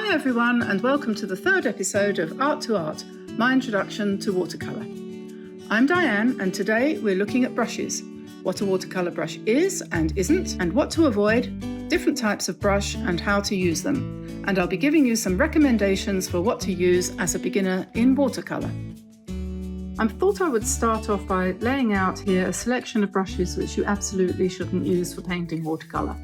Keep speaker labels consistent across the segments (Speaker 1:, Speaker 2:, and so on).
Speaker 1: Hi everyone, and welcome to the third episode of Art to Art, my introduction to watercolour. I'm Diane, and today we're looking at brushes, what a watercolour brush is and isn't, and what to avoid, different types of brush and how to use them. And I'll be giving you some recommendations for what to use as a beginner in watercolour. I thought I would start off by laying out here a selection of brushes which you absolutely shouldn't use for painting watercolour.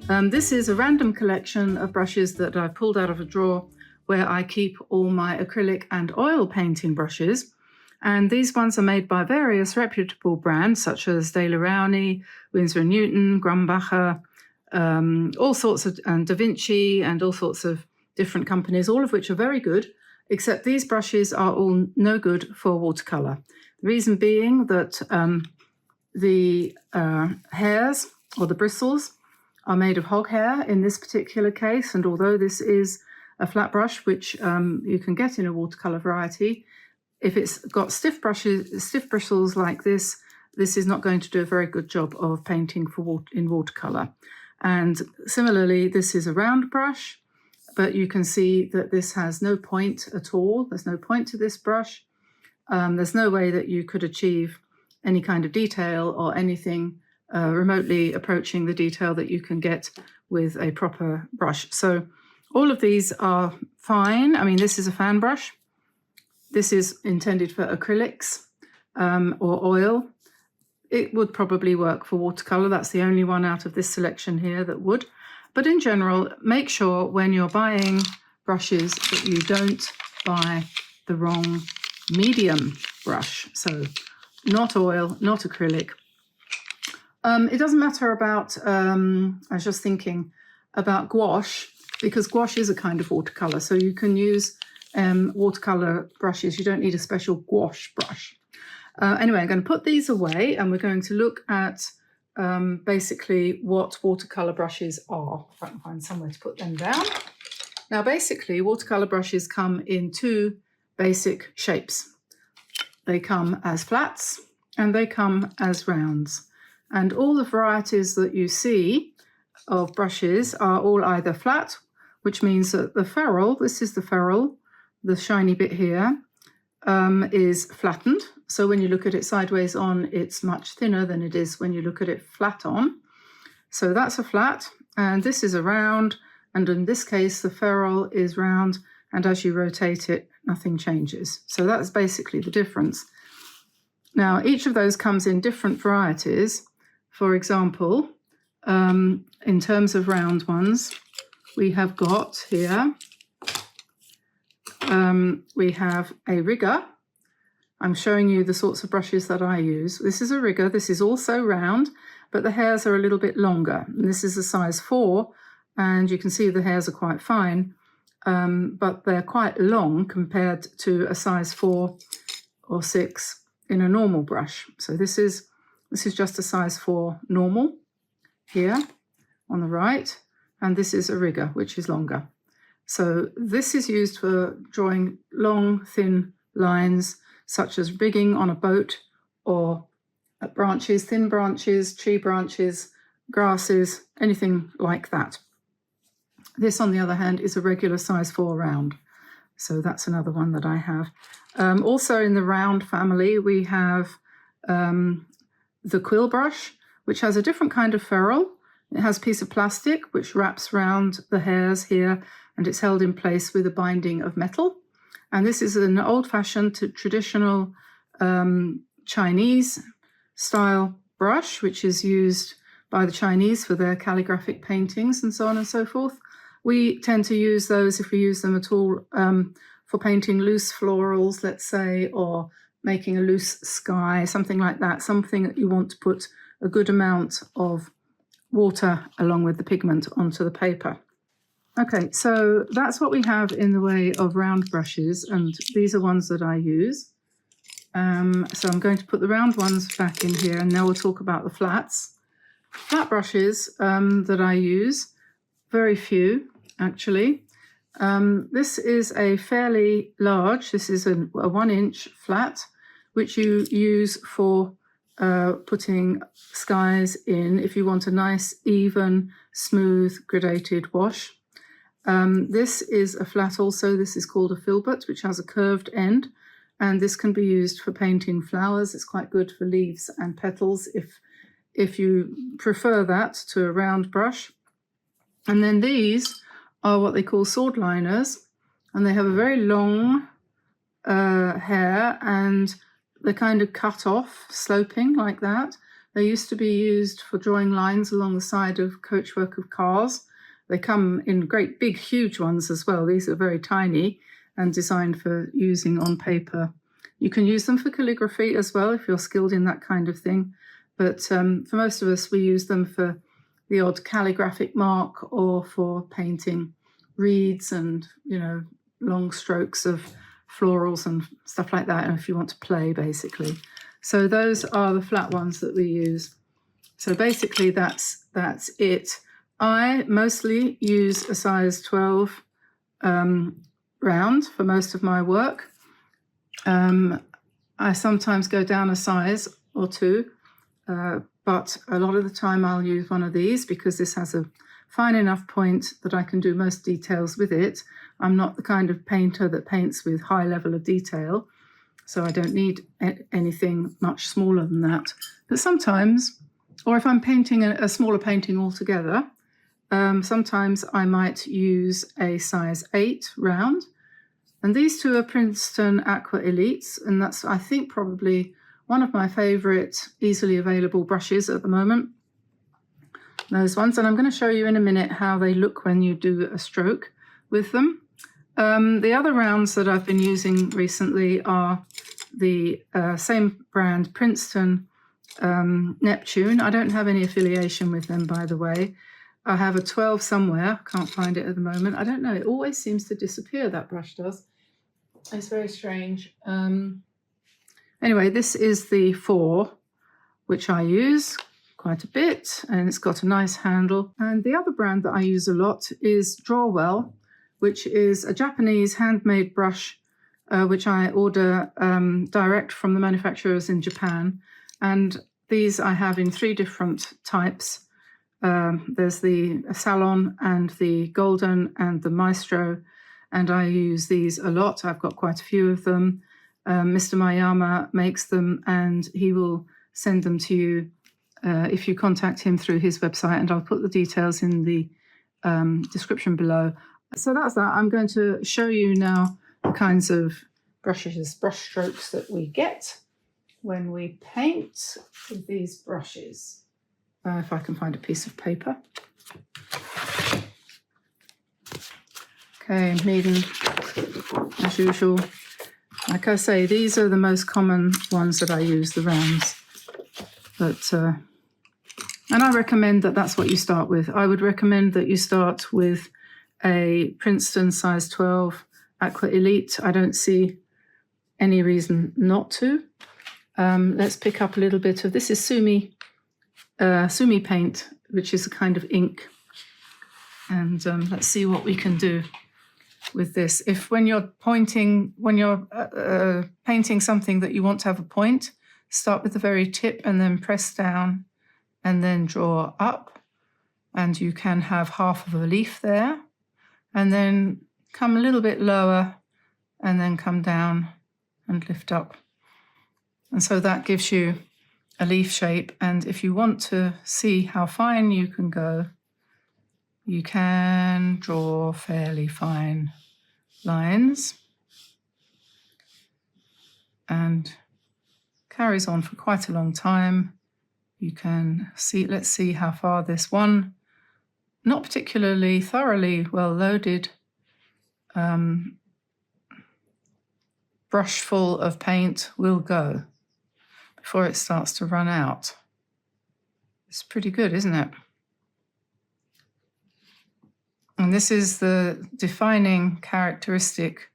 Speaker 1: This is a random collection of brushes that I pulled out of a drawer where I keep all my acrylic and oil painting brushes. And these ones are made by various reputable brands such as De La Rowney, Winsor & Newton, Grumbacher, all sorts of, and Da Vinci and all sorts of different companies, all of which are very good, except these brushes are all no good for watercolour. The reason being that the hairs or the bristles are made of hog hair in this particular case, and although this is a flat brush, which you can get in a watercolour variety, if it's got stiff bristles like this, this is not going to do a very good job of painting in watercolour. And similarly, this is a round brush, but you can see that this has no point at all. There's no point to this brush. There's no way that you could achieve any kind of detail or anything remotely approaching the detail that you can get with a proper brush. So all of these are fine. I mean, this is a fan brush. This is intended for acrylics or oil. It would probably work for watercolor. That's the only one out of this selection here that would. But in general, make sure when you're buying brushes that you don't buy the wrong medium brush. So not oil, not acrylic. It doesn't matter about, I was just thinking about gouache, because gouache is a kind of watercolour. So you can use watercolour brushes. You don't need a special gouache brush. Anyway, I'm going to put these away and we're going to look at basically what watercolour brushes are. If I can find somewhere to put them down. Now, basically, watercolour brushes come in two basic shapes. They come as flats and they come as rounds. And all the varieties that you see of brushes are all either flat, which means that the ferrule, this is the ferrule, the shiny bit here, is flattened. So when you look at it sideways on, it's much thinner than it is when you look at it flat on. So that's a flat, and this is a round, and in this case, the ferrule is round, and as you rotate it, nothing changes. So that's basically the difference. Now, each of those comes in different varieties. For example, in terms of round ones, we have got here, we have a rigger. I'm showing you the sorts of brushes that I use. This is a rigger. This is also round, but the hairs are a little bit longer. And this is a size 4, and you can see the hairs are quite fine, but they're quite long compared to a size 4 or 6 in a normal brush. So this is just a size 4 normal here on the right, and this is a rigger, which is longer. So this is used for drawing long, thin lines, such as rigging on a boat or branches, thin branches, tree branches, grasses, anything like that. This, on the other hand, is a regular size 4 round. So that's another one that I have. Also in the round family, we have the quill brush, which has a different kind of ferrule. It has a piece of plastic which wraps around the hairs here, and it's held in place with a binding of metal. And this is an old-fashioned traditional Chinese style brush, which is used by the Chinese for their calligraphic paintings and so on and so forth. We tend to use those, if we use them at all, for painting loose florals, let's say, or making a loose sky, something like that, something that you want to put a good amount of water along with the pigment onto the paper. Okay, so that's what we have in the way of round brushes, and these are ones that I use. So I'm going to put the round ones back in here, and now we'll talk about the flats. Flat brushes that I use, very few actually. This is a fairly large, this is a 1-inch flat, which you use for putting skies in if you want a nice, even, smooth, gradated wash. This is a flat also. This is called a filbert, which has a curved end, and this can be used for painting flowers. It's quite good for leaves and petals if you prefer that to a round brush. And then these are what they call sword liners, and they have a very long hair, and they're kind of cut off, sloping like that. They used to be used for drawing lines along the side of coachwork of cars. They come in great big huge ones as well. These are very tiny and designed for using on paper. You can use them for calligraphy as well if you're skilled in that kind of thing, but for most of us we use them for the odd calligraphic mark or for painting reeds and, you know, long strokes of florals and stuff like that, and if you want to play, basically. So those are the flat ones that we use. So basically that's it. I mostly use a size 12 round for most of my work. I sometimes go down a size or two, but a lot of the time I'll use one of these because this has a fine enough point that I can do most details with it. I'm not the kind of painter that paints with high level of detail, so I don't need anything much smaller than that. But sometimes, or if I'm painting a smaller painting altogether, sometimes I might use a size 8 round. And these two are Princeton Aqua Elites, and that's, I think, probably one of my favourite easily available brushes at the moment. Those ones, and I'm going to show you in a minute how they look when you do a stroke with them. The other rounds that I've been using recently are the same brand, Princeton Neptune. I don't have any affiliation with them, by the way. I have a 12 somewhere, can't find it at the moment. I don't know, it always seems to disappear, that brush does. It's very strange. Anyway, this is the 4, which I use quite a bit, and it's got a nice handle. And the other brand that I use a lot is Drawwell, which is a Japanese handmade brush, which I order direct from the manufacturers in Japan. And these I have in 3 different types. There's the Salon and the Golden and the Maestro, and I use these a lot. I've got quite a few of them. Mr. Mayama makes them, and he will send them to you if you contact him through his website, and I'll put the details in the description below. So that's that. I'm going to show you now the kinds of brush strokes that we get when we paint with these brushes. If I can find a piece of paper. Okay, Meeden, as usual. Like I say, these are the most common ones that I use, the rounds. But, and I recommend that that's what you start with. I would recommend that you start with a Princeton size 12 Aqua Elite. I don't see any reason not to. Let's pick up a little bit of, this is Sumi paint, which is a kind of ink. And let's see what we can do with this. If when you're painting something that you want to have a point, start with the very tip and then press down and then draw up. And you can have half of a leaf there. And then come a little bit lower and then come down and lift up. And so that gives you a leaf shape, and if you want to see how fine you can go, you can draw fairly fine lines, and carries on for quite a long time. You can see, let's see how far this one, not particularly thoroughly well loaded brush full of paint will go before it starts to run out. It's pretty good, isn't it? And this is the defining characteristic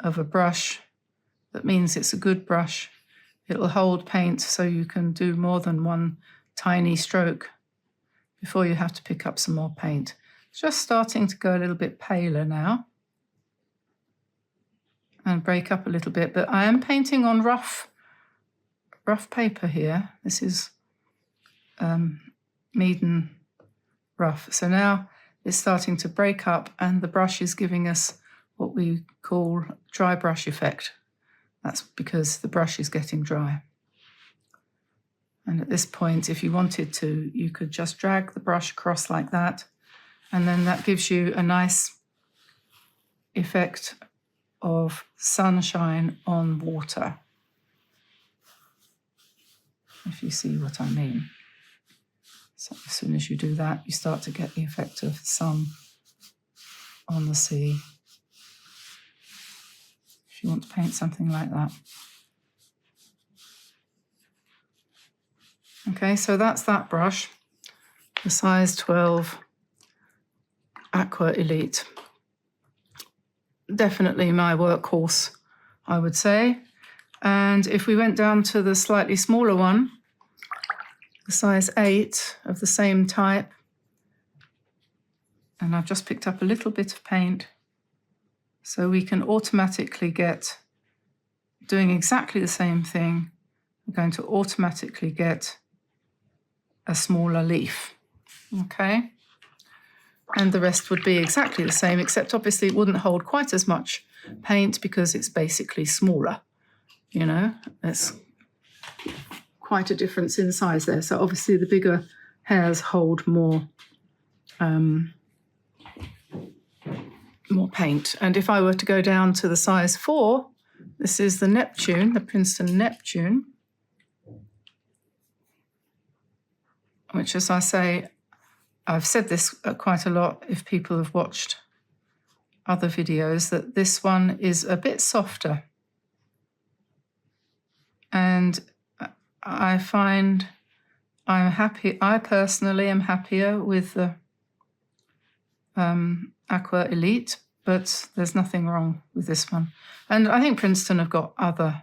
Speaker 1: of a brush. That means it's a good brush. It'll hold paint so you can do more than one tiny stroke before you have to pick up some more paint. It's just starting to go a little bit paler now and break up a little bit, but I am painting on rough paper here. This is Meeden rough. So now it's starting to break up and the brush is giving us what we call dry brush effect. That's because the brush is getting dry. And at this point, if you wanted to, you could just drag the brush across like that, and then that gives you a nice effect of sunshine on water, if you see what I mean. So as soon as you do that, you start to get the effect of sun on the sea, if you want to paint something like that. Okay, so that's that brush, the size 12 Aqua Elite. Definitely my workhorse, I would say. And if we went down to the slightly smaller one, the size 8 of the same type, and I've just picked up a little bit of paint, so we can automatically get, doing exactly the same thing, we're going to automatically get a smaller leaf, okay? And the rest would be exactly the same, except obviously it wouldn't hold quite as much paint because it's basically smaller, you know? There's quite a difference in size there. So obviously the bigger hairs hold more paint. And if I were to go down to the size 4, this is the Neptune, the Princeton Neptune, which, as I say, I've said this quite a lot if people have watched other videos, that this one is a bit softer. And I find I personally am happier with the Aqua Elite, but there's nothing wrong with this one. And I think Princeton have got other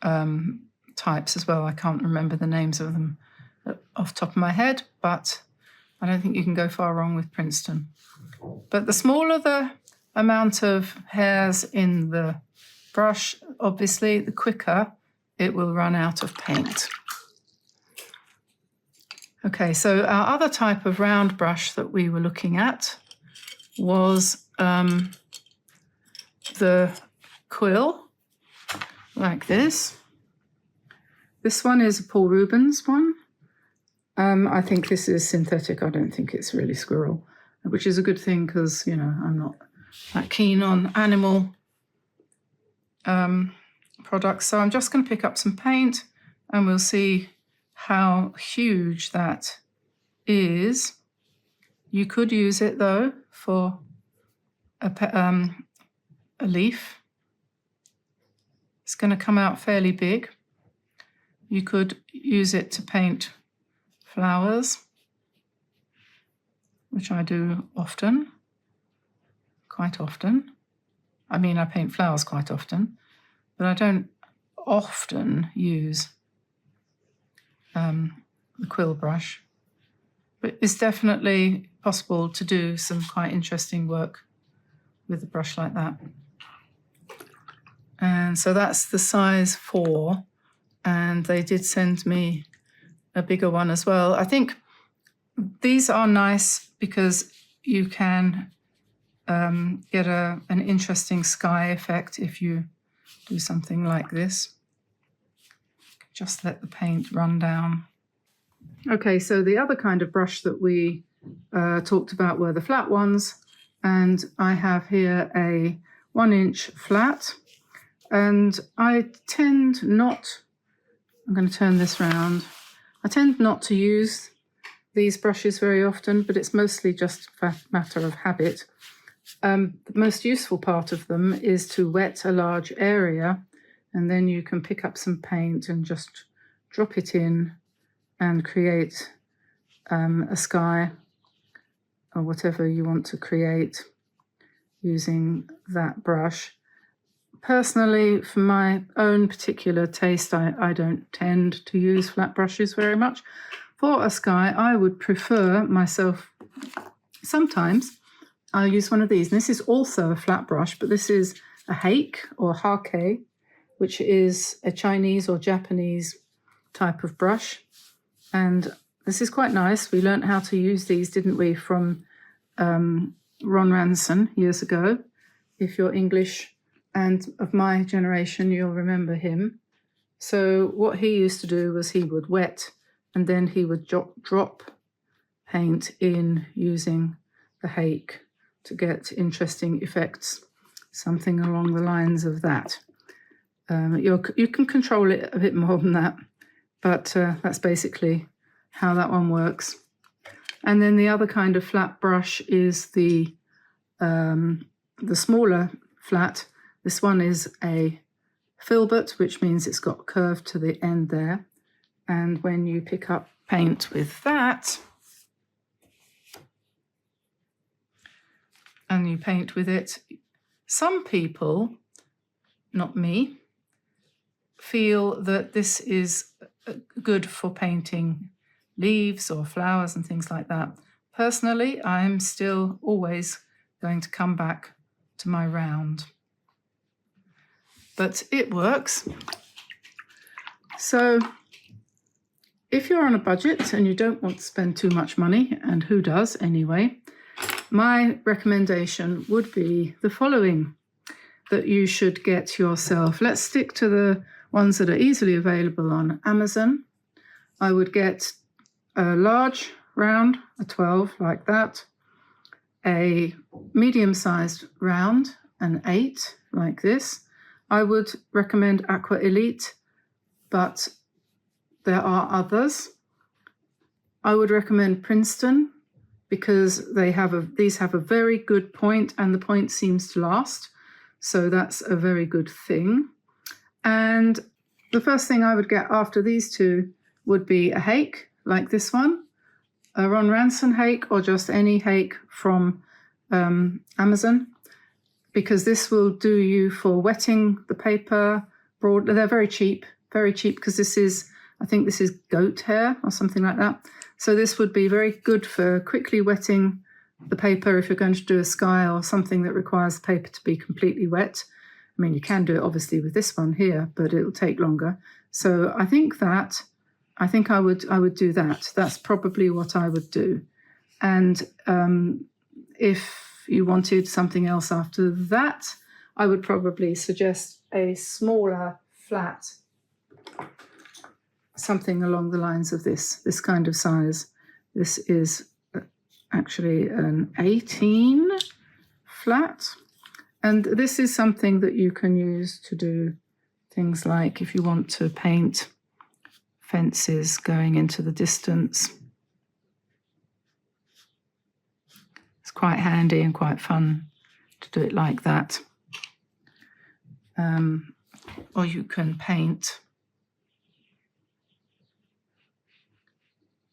Speaker 1: types as well. I can't remember the names of them off the top of my head, but I don't think you can go far wrong with Princeton. But the smaller the amount of hairs in the brush, obviously, the quicker it will run out of paint. Okay, so our other type of round brush that we were looking at was the quill, like this. This one is a Paul Rubens one. I think this is synthetic. I don't think it's really squirrel, which is a good thing because, you know, I'm not that keen on animal products. So I'm just going to pick up some paint and we'll see how huge that is. You could use it, though, for a leaf. It's going to come out fairly big. You could use it to paint flowers, which I do often, quite often. I mean, I paint flowers quite often, but I don't often use the quill brush. But it's definitely possible to do some quite interesting work with a brush like that. And so that's the size 4, and they did send me a bigger one as well. I think these are nice because you can get an interesting sky effect if you do something like this. Just let the paint run down. Okay, so the other kind of brush that we talked about were the flat ones, and I have here a 1-inch flat, and I tend not, I'm going to turn this round, I tend not to use these brushes very often, but it's mostly just a matter of habit. The most useful part of them is to wet a large area, and then you can pick up some paint and just drop it in and create a sky or whatever you want to create using that brush. Personally, for my own particular taste, I don't tend to use flat brushes very much. For a sky, I would prefer myself, sometimes I'll use one of these. And this is also a flat brush, but this is a hake or hake, which is a Chinese or Japanese type of brush. And This is quite nice. We learnt how to use these, didn't we, from Ron Ranson years ago. If you're English and of my generation, you'll remember him. So what he used to do was he would wet and then he would drop paint in using the hake to get interesting effects, something along the lines of that. You can control it a bit more than that, but that's basically how that one works. And then the other kind of flat brush is the smaller flat. This one is a filbert, which means it's got curve to the end there. And when you pick up paint with that, and you paint with it, some people, not me, feel that this is good for painting leaves or flowers and things like that. Personally, I'm still always going to come back to my round. But it works. So if you're on a budget and you don't want to spend too much money, and who does anyway, my recommendation would be the following, that you should get yourself, let's stick to the ones that are easily available on Amazon. I would get a large round, a 12 like that, a medium-sized round, an 8 like this. I would recommend Aqua Elite, but there are others. I would recommend Princeton because these have a very good point and the point seems to last. So that's a very good thing. And the first thing I would get after these two would be a hake like this one, a Ron Ranson hake, or just any hake from Amazon, because this will do you for wetting the paper. They're very cheap because I think this is goat hair or something like that. So this would be very good for quickly wetting the paper if you're going to do a sky or something that requires the paper to be completely wet. I mean, you can do it obviously with this one here, but it'll take longer. So I think I would do that. That's probably what I would do. And if you wanted something else after that, I would probably suggest a smaller flat, something along the lines of this kind of size. This is actually an 18 flat. And this is something that you can use to do things like if you want to paint fences going into the distance. It's quite handy and quite fun to do it like that. Or you can paint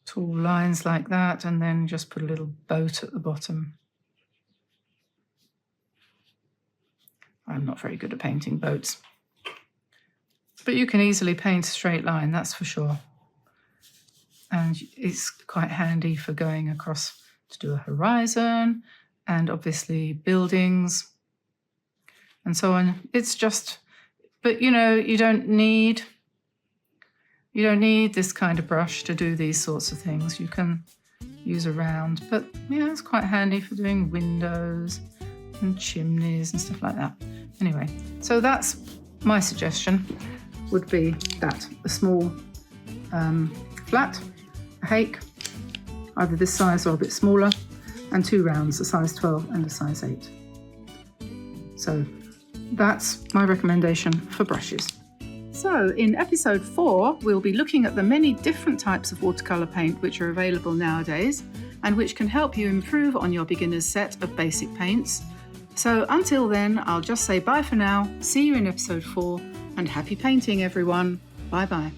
Speaker 1: tall lines like that and then just put a little boat at the bottom. I'm not very good at painting boats. But you can easily paint a straight line, that's for sure. And it's quite handy for going across to do a horizon and obviously buildings and so on. It's just, but you know, you don't need this kind of brush to do these sorts of things. You can use a round, but yeah, it's quite handy for doing windows and chimneys and stuff like that. Anyway, so that's my suggestion, would be that, a small flat, a hake, either this size or a bit smaller, and two rounds, a size 12 and a size 8. So that's my recommendation for brushes. So in episode 4, we'll be looking at the many different types of watercolour paint which are available nowadays and which can help you improve on your beginner's set of basic paints. So until then, I'll just say bye for now, see you in episode 4, and happy painting everyone. Bye bye.